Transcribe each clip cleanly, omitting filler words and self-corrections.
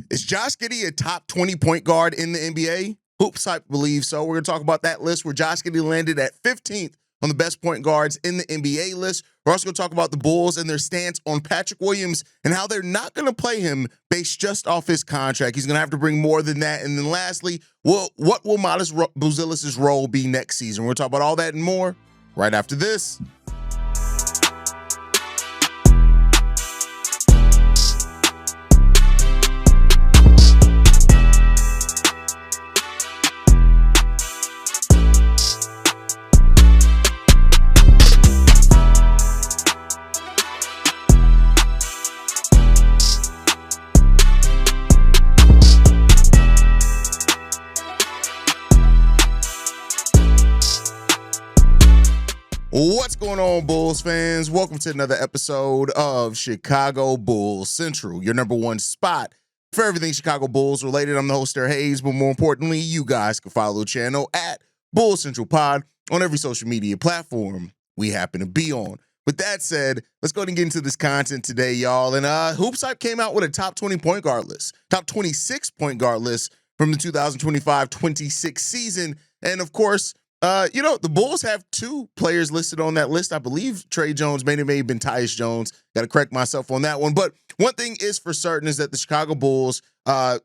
Is Josh Giddy a top 20 point guard in the NBA? Hoops Hype believes so. We're going to talk about that list where Josh Giddy landed at 15th on the best point guards in the NBA list. We're also going to talk about the Bulls and their stance on Patrick Williams and how they're not going to play him based just off his contract. He's going to have to bring more than that. And then lastly, what will Buzzellis' role be next season? We're going to talk about all that and more right after this. What's going on, Bulls fans? Welcome to another episode of Chicago Bulls Central, your number one spot for everything Chicago Bulls related. I'm the host, Derek Hayes, but more importantly, you guys can follow the channel at Bulls Central Pod on every social media platform we happen to be on. With that said, let's go ahead and get into this content today, y'all. And Hoops Hype came out with a top 20 point guard list, top 26 point guard list from the 2025-26 season. And of course, the Bulls have two players listed on that list. I believe Trey Jones, may have been Tyus Jones. Got to correct myself on that one. But one thing is for certain is that the Chicago Bulls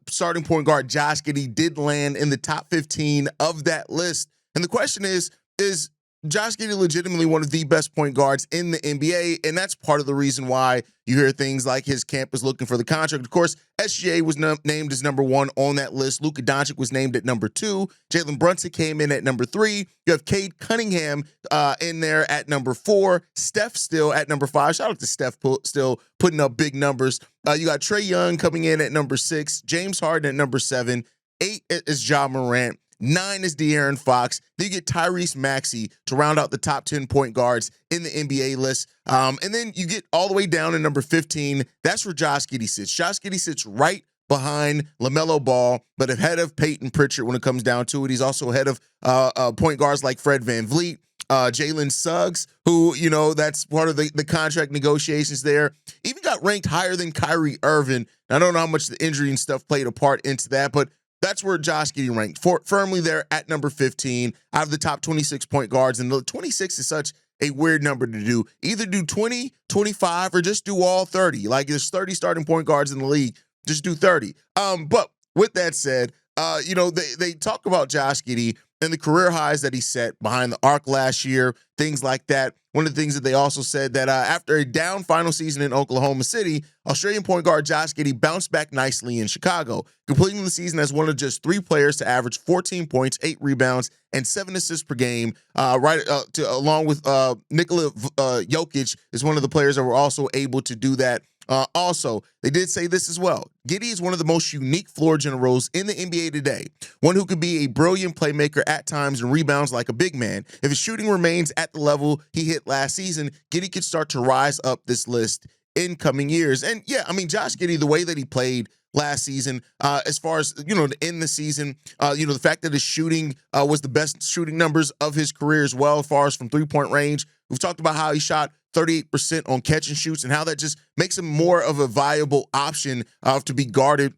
starting point guard Josh Giddy did land in the top 15 of that list. And the question is Josh Giddy legitimately one of the best point guards in the NBA? And that's part of the reason why you hear things like his camp is looking for the contract. Of course, SGA was named as number one on that list. Luka Doncic was named at number 2. Jalen Brunson came in at number 3. You have Cade Cunningham in there at number 4. Steph still at number 5. Shout out to Steph still putting up big numbers. You got Trae Young coming in at number 6. James Harden at number 7. 8 is Ja Morant. 9 is De'Aaron Fox. Then you get Tyrese Maxey to round out the top 10 point guards in the NBA list. And then you get all the way down to number 15. That's where Josh Giddy sits. Josh Giddy sits right behind LaMelo Ball, but ahead of Peyton Pritchard when it comes down to it. He's also ahead of point guards like Fred VanVleet, Jalen Suggs, who, that's part of the contract negotiations there. Even got ranked higher than Kyrie Irving. I don't know how much the injury and stuff played a part into that, but that's where Josh Giddy ranked, firmly there at number 15 out of the top 26 point guards. And the 26 is such a weird number to do. Either do 20, 25, or just do all 30. Like, there's 30 starting point guards in the league. Just do 30. But with that said, they talk about Josh Giddy and the career highs that he set behind the arc last year, things like that. One of the things that they also said that after a down final season in Oklahoma City, Australian point guard Josh Giddy bounced back nicely in Chicago, completing the season as one of just 3 players to average 14 points, 8 rebounds, and 7 assists per game. Along with Nikola Jokic is one of the players that were also able to do that. Also, they did say this as well. Giddey is one of the most unique floor generals in the NBA today. One who could be a brilliant playmaker at times and rebounds like a big man. If his shooting remains at the level he hit last season, Giddey could start to rise up this list in coming years. And yeah, Josh Giddey, the way that he played last season, as far as, to end the season, the fact that his shooting was the best shooting numbers of his career as well, as far as from 3-point range. We've talked about how he shot 38% on catch and shoots and how that just makes him more of a viable option to be guarded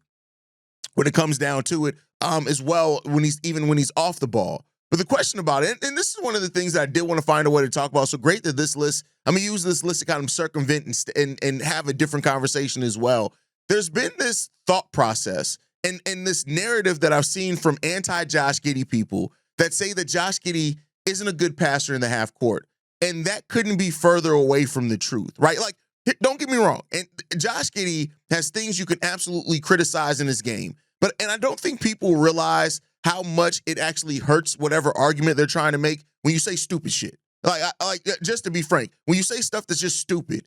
when it comes down to it, as well, when he's off the ball. But the question about it, and this is one of the things that I did want to find a way to talk about. So great that this list, I'm going to use this list to kind of circumvent and have a different conversation as well. There's been this thought process and this narrative that I've seen from anti-Josh Giddy people that say that Josh Giddy isn't a good passer in the half court. And that couldn't be further away from the truth, right? Like, don't get me wrong. And Josh Giddy has things you can absolutely criticize in his game. And I don't think people realize how much it actually hurts whatever argument they're trying to make when you say stupid shit. Just to be frank, when you say stuff that's just stupid,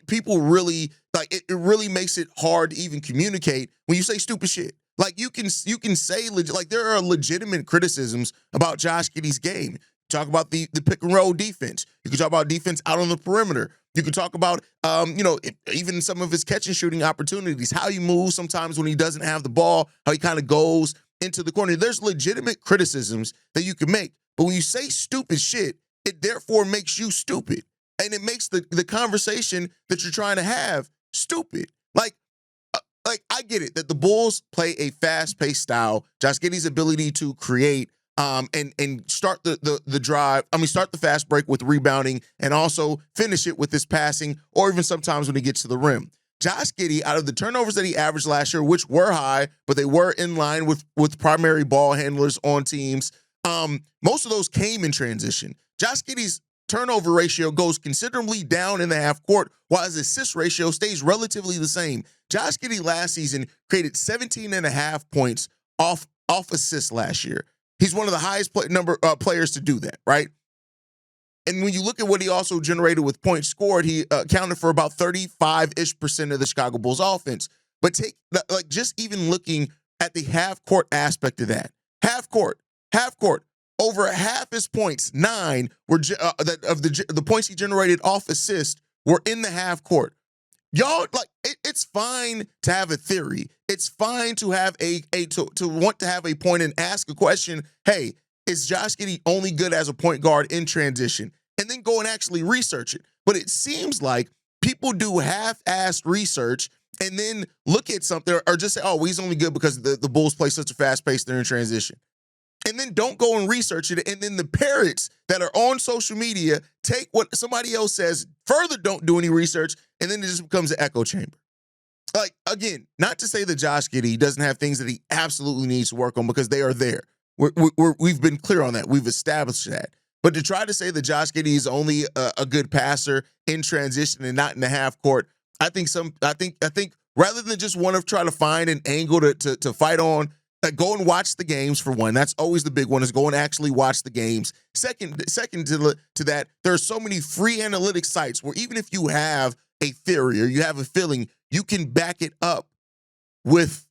people really, it really makes it hard to even communicate when you say stupid shit. Like, you can say, there are legitimate criticisms about Josh Giddy's game. Talk about the pick and roll defense. You can talk about defense out on the perimeter. You can talk about, even some of his catch and shooting opportunities, how he moves sometimes when he doesn't have the ball, how he kind of goes into the corner. There's legitimate criticisms that you can make. But when you say stupid shit, it therefore makes you stupid. And it makes the conversation that you're trying to have stupid. like I get it that the Bulls play a fast-paced style. Josh Giddey's ability to create and start the drive. I mean, start the fast break with rebounding and also finish it with his passing, or even sometimes when he gets to the rim. Josh Giddy, out of the turnovers that he averaged last year, which were high, but they were in line with primary ball handlers on teams, most of those came in transition. Josh Giddy's turnover ratio goes considerably down in the half court, while his assist ratio stays relatively the same. Josh Giddy last season created 17 and a half points off assists last year. He's one of the highest players to do that, right? And when you look at what he also generated with points scored, he accounted for about 35-ish% of the Chicago Bulls offense. But just even looking at the half-court aspect of that, half court, over half his points, 9 were of the points he generated off assist were in the half court. Y'all, it's fine to have a theory. It's fine to have to want to have a point and ask a question. Hey, is Josh Giddy only good as a point guard in transition? And then go and actually research it. But it seems like people do half-assed research and then look at something or just say, oh, well, he's only good because the Bulls play such a fast pace during transition. And then don't go and research it. And then the parrots that are on social media take what somebody else says, further don't do any research, and then it just becomes an echo chamber. Like, again, not to say that Josh Giddy doesn't have things that he absolutely needs to work on, because they are there. We've been clear on that. We've established that. But to try to say that Josh Giddy is only a good passer in transition and not in the half court, I think rather than just want to try to find an angle to fight on, go and watch the games for one. That's always the big one, is go and actually watch the games. Second to that, there are so many free analytics sites where even if you have a theory or you have a feeling, you can back it up with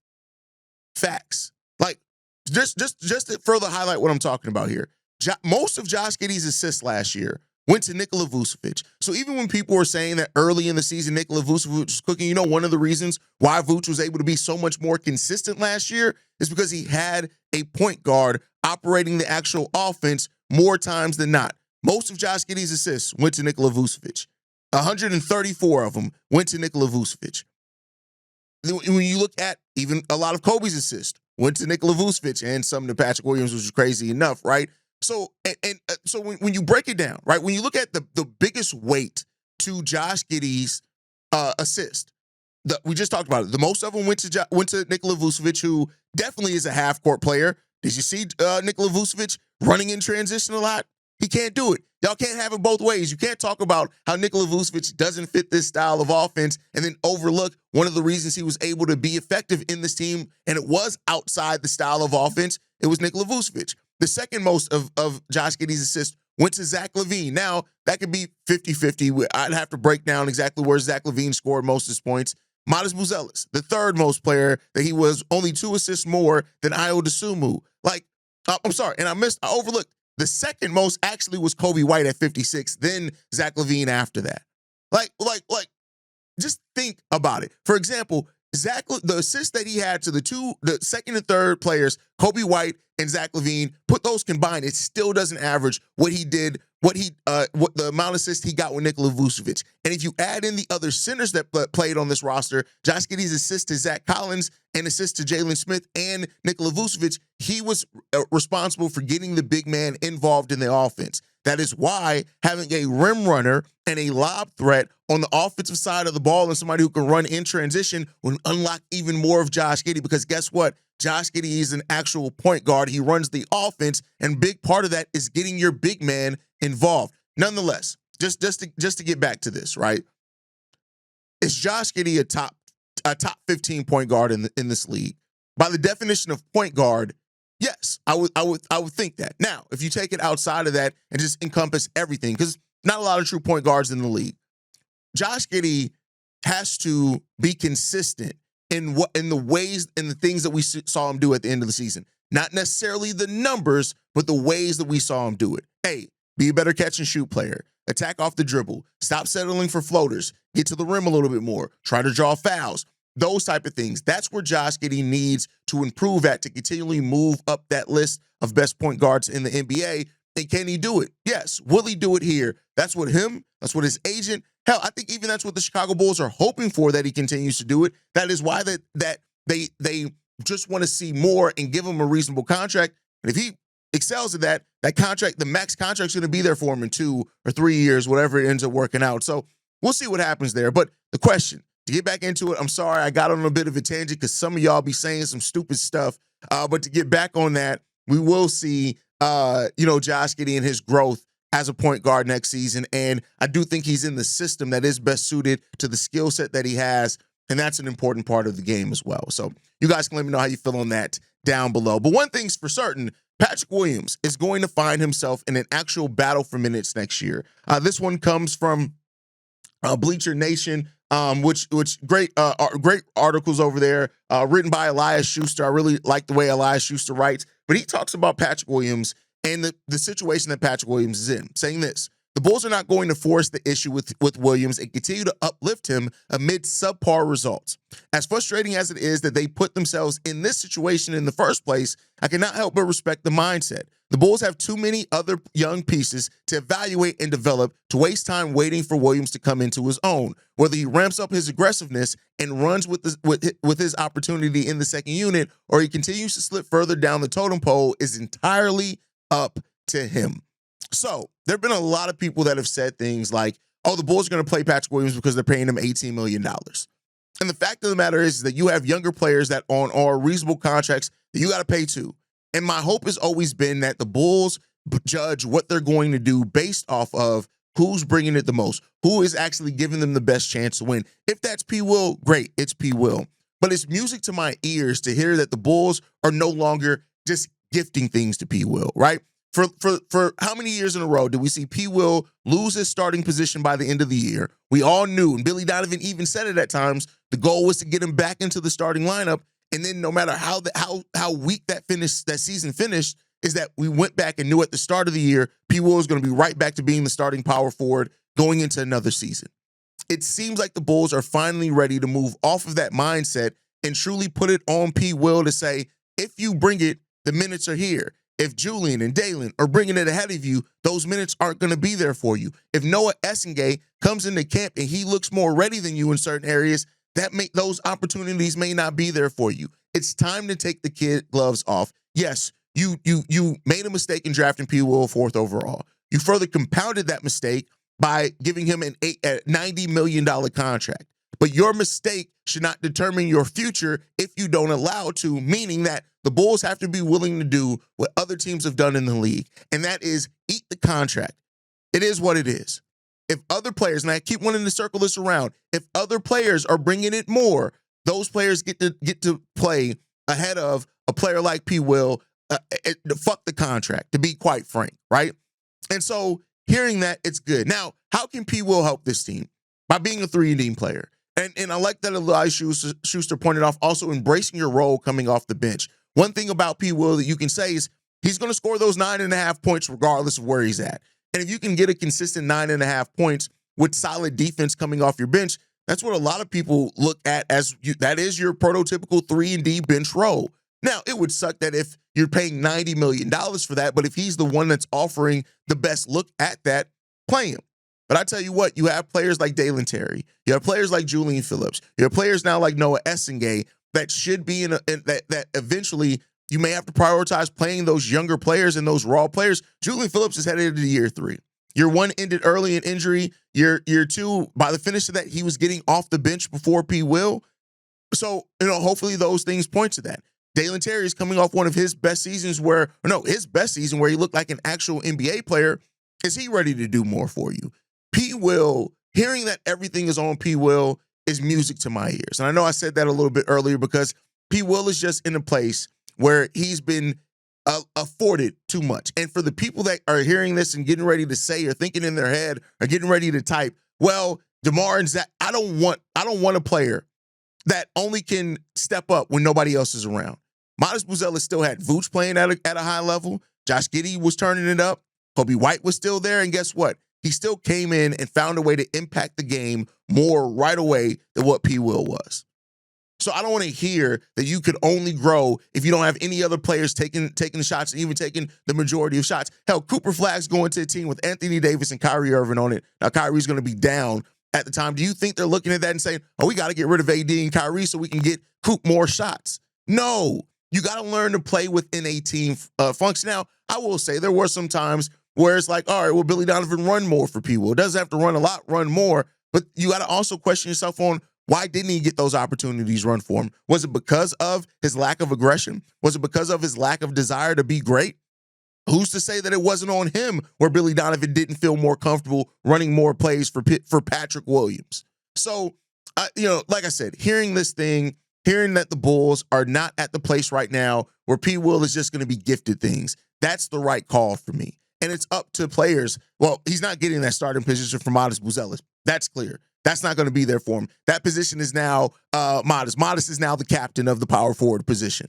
facts. Like, just to further highlight what I'm talking about here, most of Josh Giddey's assists last year went to Nikola Vucevic. So even when people were saying that early in the season Nikola Vucevic was cooking, one of the reasons why Vuce was able to be so much more consistent last year is because he had a point guard operating the actual offense more times than not. Most of Josh Giddey's assists went to Nikola Vucevic. 134 of them went to Nikola Vucevic. When you look at even a lot of Kobe's assists went to Nikola Vucevic and some to Patrick Williams, which is crazy enough, right? So so when you break it down, right, when you look at the biggest weight to Josh Giddey's assist, we just talked about it. The most of them went to Nikola Vucevic, who definitely is a half-court player. Did you see Nikola Vucevic running in transition a lot? He can't do it. Y'all can't have it both ways. You can't talk about how Nikola Vucevic doesn't fit this style of offense and then overlook one of the reasons he was able to be effective in this team, and it was outside the style of offense. It was Nikola Vucevic. The second most of Josh Giddey's assists went to Zach LaVine. Now, that could be 50-50. I'd have to break down exactly where Zach LaVine scored most of his points. Myas Buzzellis, the third most player, that he was only 2 assists more than Ayo Dosunmu. I'm sorry, and I overlooked. The second most actually was Kobe White at 56, then Zach LaVine after that. Just think about it. For example, the assist that he had to the second and third players, Kobe White and Zach LaVine, put those combined, it still doesn't average what the amount of assists he got with Nikola Vucevic. And if you add in the other centers that played on this roster, Josh Giddey's assist to Zach Collins and assist to Jalen Smith and Nikola Vucevic, he was responsible for getting the big man involved in the offense. That is why having a rim runner and a lob threat on the offensive side of the ball and somebody who can run in transition will unlock even more of Josh Giddey, because guess what? Josh Giddey is an actual point guard. He runs the offense, and big part of that is getting your big man involved. Nonetheless, just to get back to this, right? Is Josh Giddey a top 15 point guard in this league? By the definition of point guard, yes, I would think that. Now, if you take it outside of that and just encompass everything, because not a lot of true point guards in the league, Josh Giddey has to be consistent in the ways and the things that we saw him do at the end of the season. Not necessarily the numbers, but the ways that we saw him do it. Hey, be a better catch and shoot player. Attack off the dribble. Stop settling for floaters. Get to the rim a little bit more. Try to draw fouls. Those type of things. That's where Josh Giddy needs to improve at to continually move up that list of best point guards in the NBA. And can he do it? Yes. Will he do it here? That's what his agent Hell, I think even that's what the Chicago Bulls are hoping for, that he continues to do it. That is why that they just want to see more and give him a reasonable contract. And if he excels at that contract, the max contract's going to be there for him in 2 or 3 years, whatever it ends up working out. So we'll see what happens there. But the question, to get back into it, I'm sorry I got on a bit of a tangent because some of y'all be saying some stupid stuff. But to get back on that, we will see, Josh Giddy and his growth as a point guard next season. And I do think he's in the system that is best suited to the skill set that he has. And that's an important part of the game as well. So you guys can let me know how you feel on that down below. But one thing's for certain, Patrick Williams is going to find himself in an actual battle for minutes next year. This one comes from Bleacher Nation, which great articles over there, written by Elias Schuster. I really like the way Elias Schuster writes, but he talks about Patrick Williams and the situation that Patrick Williams is in, saying this: the Bulls are not going to force the issue with Williams and continue to uplift him amid subpar results. As frustrating as it is that they put themselves in this situation in the first place, I cannot help but respect the mindset. The Bulls have too many other young pieces to evaluate and develop to waste time waiting for Williams to come into his own. Whether he ramps up his aggressiveness and runs with his opportunity in the second unit, or he continues to slip further down the totem pole, is entirely up to him. So there have been a lot of people that have said things like, oh, the Bulls are going to play Patrick Williams because they're paying him $18 million. And the fact of the matter is that you have younger players that are reasonable contracts that you got to pay to. And my hope has always been that the Bulls judge what they're going to do based off of who's bringing it the most, who is actually giving them the best chance to win. If that's P. Will, great, it's P. Will. But it's music to my ears to hear that the Bulls are no longer just gifting things to P. Will, right? For how many years in a row did we see P. Will lose his starting position by the end of the year? We all knew, and Billy Donovan even said it at times, the goal was to get him back into the starting lineup. And then no matter how weak that season finished, is that we went back and knew at the start of the year, P. Will is going to be right back to being the starting power forward going into another season. It seems like the Bulls are finally ready to move off of that mindset and truly put it on P. Will to say, if you bring it, the minutes are here. If Julian and Dalen are bringing it ahead of you, those minutes aren't going to be there for you. If Noah Essengay comes into camp and he looks more ready than you in certain areas, those opportunities may not be there for you. It's time to take the kid gloves off. Yes, you made a mistake in drafting P. Will 4th overall. You further compounded that mistake by giving him a $90 million contract. But your mistake should not determine your future if you don't allow to, meaning that the Bulls have to be willing to do what other teams have done in the league, and that is eat the contract. It is what it is. If other players, and I keep wanting to circle this around, if other players are bringing it more, those players get to play ahead of a player like P. Will. Fuck the contract, to be quite frank, right? And so hearing that, it's good. Now, how can P. Will help this team? By being a 3-and-D player. And I like that Elias Schuster pointed off, also embracing your role coming off the bench. One thing about P. Will that you can say is he's going to score those 9.5 points regardless of where he's at. And if you can get a consistent 9.5 points with solid defense coming off your bench, that's what a lot of people look at as that is your prototypical 3-and-D bench role. Now, it would suck that if you're paying $90 million for that, but if he's the one that's offering the best look at that, play him. But I tell you what, you have players like Dalen Terry, you have players like Julian Phillips, you have players now like Noah Essengay that should be that eventually you may have to prioritize playing those younger players and those raw players. Julian Phillips is headed into year 3. Year 1 ended early in injury. Year 2, by the finish of that, he was getting off the bench before P. Will. So, hopefully those things point to that. Dalen Terry is coming off one of his best seasons his best season where he looked like an actual NBA player. Is he ready to do more for you? P. Will, hearing that everything is on P. Will is music to my ears. And I know I said that a little bit earlier because P. Will is just in a place where he's been afforded too much. And for the people that are hearing this and getting ready to say or thinking in their head or getting ready to type, well, DeMar and Zach, I don't want a player that only can step up when nobody else is around. Myas Buzzellis still had Vooch playing at a high level. Josh Giddy was turning it up. Kobe White was still there. And guess what? He still came in and found a way to impact the game more right away than what P. Will was. So I don't want to hear that you could only grow if you don't have any other players taking the shots and even taking the majority of shots. Hell, Cooper Flagg's going to a team with Anthony Davis and Kyrie Irving on it. Now, Kyrie's going to be down at the time, do you think they're looking at that and saying, oh, we got to get rid of AD and Kyrie so we can get Coop more shots? No, you got to learn to play within a team function. Now, I will say there were some times where it's like, all right, well, Billy Donovan run more for people. It doesn't have to run a lot, run more. But you got to also question yourself on why didn't he get those opportunities run for him? Was it because of his lack of aggression? Was it because of his lack of desire to be great? Who's to say that it wasn't on him where Billy Donovan didn't feel more comfortable running more plays for Patrick Williams? So, like I said, hearing this thing, hearing that the Bulls are not at the place right now where P. Will is just going to be gifted things, that's the right call for me. And it's up to players. Well, he's not getting that starting position for Myas Buzzellis. That's clear. That's not going to be there for him. That position is now Myas. Myas is now the captain of the power forward position.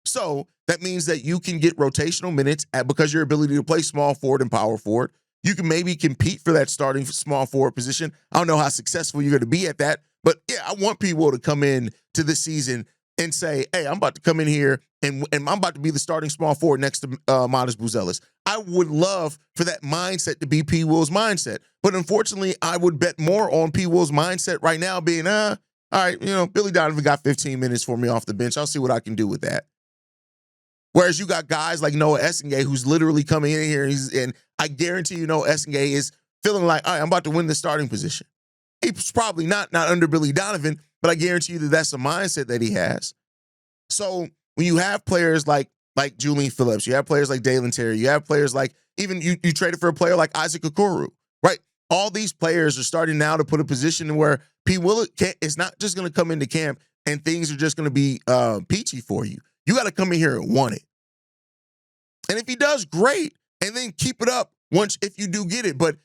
So that means that you can get rotational minutes because your ability to play small forward and power forward. You can maybe compete for that starting small forward position. I don't know how successful you're going to be at that, but yeah, I want P. Will to come in to this season and say, hey, I'm about to come in here and I'm about to be the starting small forward next to Myas Buzzellis. I would love for that mindset to be P. Will's mindset. But unfortunately, I would bet more on P. Will's mindset right now being, all right, Billy Donovan got 15 minutes for me off the bench. I'll see what I can do with that. Whereas you got guys like Noah Essengay who's literally coming in here and I guarantee you Noah Essengay is feeling like, all right, I'm about to win the starting position. He's probably not under Billy Donovan, but I guarantee you that that's a mindset that he has. So when you have players like Julian Phillips, you have players like Dalen Terry, you have players like even you traded for a player like Isaac Okoro, right? All these players are starting now to put a position where P. Will is not just going to come into camp and things are just going to be peachy for you. You got to come in here and want it. And if he does, great. And then keep it up if you do get it. But,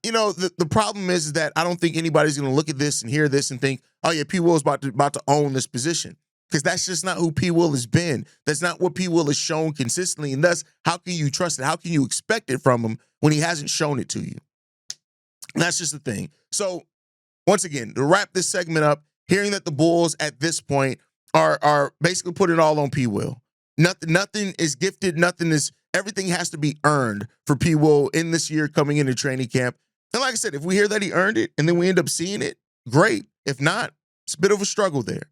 the problem is that I don't think anybody's going to look at this and hear this and think, oh, yeah, P. Will is about to own this position. Because that's just not who P. Will has been. That's not what P. Will has shown consistently. And thus, how can you trust it? How can you expect it from him when he hasn't shown it to you? And that's just the thing. So, once again, to wrap this segment up, hearing that the Bulls at this point are basically putting it all on P. Will. Nothing is gifted. Everything has to be earned for P. Will in this year coming into training camp. And like I said, if we hear that he earned it and then we end up seeing it, great. If not, it's a bit of a struggle there.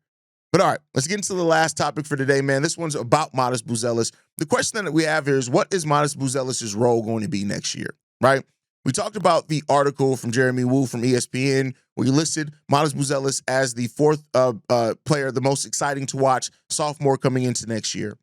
But all right, let's get into the last topic for today, man. This one's about Myas Buzzellis. The question that we have here is, what is Myas Buzzellis' role going to be next year, right? We talked about the article from Jeremy Woo from ESPN where he listed Myas Buzzellis as the fourth player, the most exciting to watch sophomore coming into next year.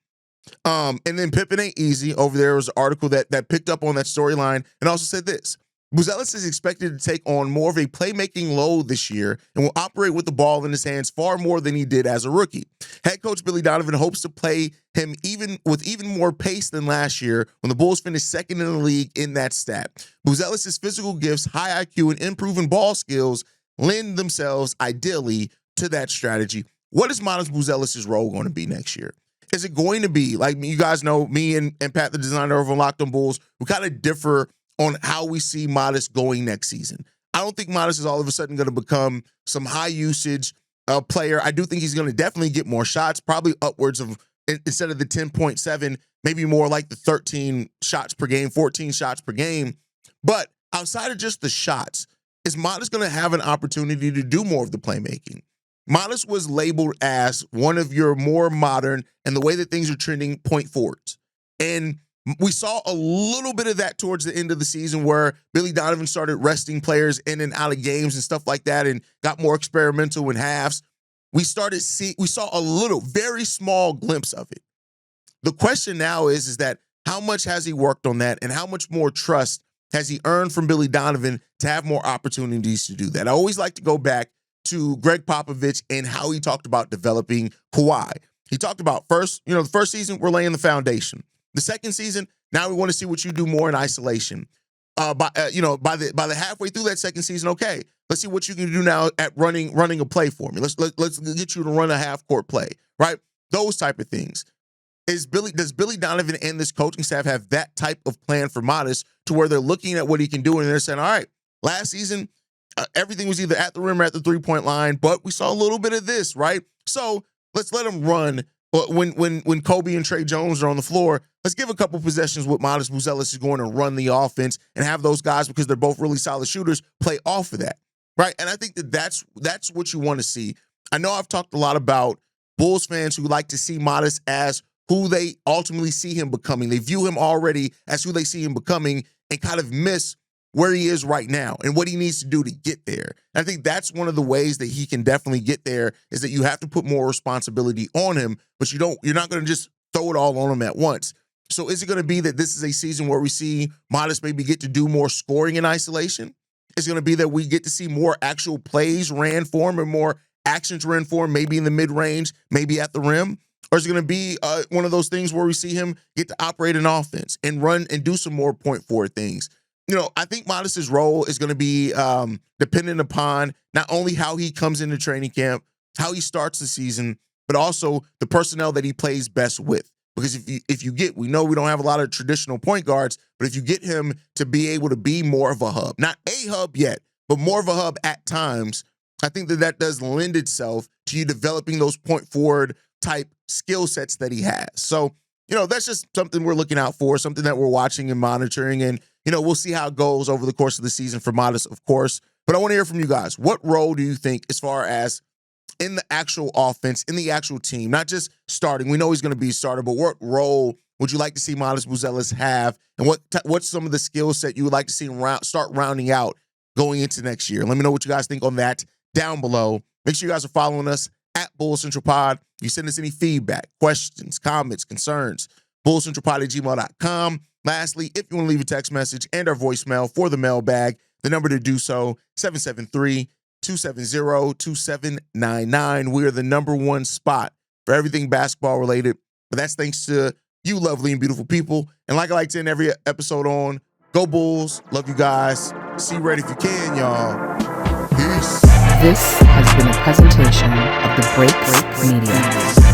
And then Pippen Ain't Easy over there was an article that picked up on that storyline and also said this. Buzelis is expected to take on more of a playmaking load this year and will operate with the ball in his hands far more than he did as a rookie. Head coach Billy Donovan hopes to play him even more pace than last year when the Bulls finished second in the league in that stat. Buzelis' physical gifts, high IQ, and improving ball skills lend themselves ideally to that strategy. What is Myas Buzzelis' role going to be next year? Is it going to be, like you guys know, me and Pat, the designer over on Locked On Bulls, we kind of differ on how we see Myas going next season. I don't think Myas is all of a sudden going to become some high usage player. I do think he's going to definitely get more shots, probably upwards of, instead of the 10.7, maybe more like the 13 shots per game, 14 shots per game. But outside of just the shots, is Myas going to have an opportunity to do more of the playmaking? Myas was labeled as one of your more modern, and the way that things are trending, point forwards. And we saw a little bit of that towards the end of the season where Billy Donovan started resting players in and out of games and stuff like that and got more experimental in halves. We saw a little, very small glimpse of it. The question now is that how much has he worked on that and how much more trust has he earned from Billy Donovan to have more opportunities to do that? I always like to go back to Greg Popovich and how he talked about developing Kawhi. He talked about the first season, we're laying the foundation. The second season, now we want to see what you do more in isolation. By the halfway through that second season, okay, let's see what you can do now at running a play for me. Let's get you to run a half court play, right? Those type of things. Does Billy Donovan and this coaching staff have that type of plan for Myas to where they're looking at what he can do and they're saying, all right, last season everything was either at the rim or at the 3-point line, but we saw a little bit of this, right? So let's let him run. When Kobe and Trey Jones are on the floor, let's give a couple possessions with Myas Buzzellis is going to run the offense and have those guys, because they're both really solid shooters, play off of that. right? And I think that's what you want to see. I know I've talked a lot about Bulls fans who like to see Myas as who they ultimately see him becoming. They view him already as who they see him becoming and kind of miss where he is right now and what he needs to do to get there. And I think that's one of the ways that he can definitely get there, is that you have to put more responsibility on him, but you're not going to just throw it all on him at once. So is it going to be that this is a season where we see Myas maybe get to do more scoring in isolation? Is it going to be that we get to see more actual plays ran for him and more actions ran for him, maybe in the mid-range, maybe at the rim? Or is it going to be one of those things where we see him get to operate an offense and run and do some more point forward things? I think Myas's role is going to be dependent upon not only how he comes into training camp, how he starts the season, but also the personnel that he plays best with. Because we know we don't have a lot of traditional point guards, but if you get him to be able to be more of a hub, not a hub yet, but more of a hub at times, I think that does lend itself to you developing those point forward type skill sets that he has. So, that's just something we're looking out for, something that we're watching and monitoring. And, we'll see how it goes over the course of the season for Myas, of course. But I want to hear from you guys. What role do you think, as far as in the actual offense, in the actual team, not just starting? We know he's going to be a starter, but what role would you like to see Myas Buzzellis have? And what's some of the skill set you would like to see him start rounding out going into next year? Let me know what you guys think on that down below. Make sure you guys are following us at Bull Central Pod. You send us any feedback, questions, comments, concerns, bullcentralpod@gmail.com. Lastly, if you want to leave a text message and our voicemail for the mailbag, the number to do so, 773-270-2799. We are the #1 spot for everything basketball related, but that's thanks to you lovely and beautiful people. And like I like to end every episode on, go Bulls. Love you guys. See you ready if you can, y'all. Peace. This has been a presentation of the Break Media.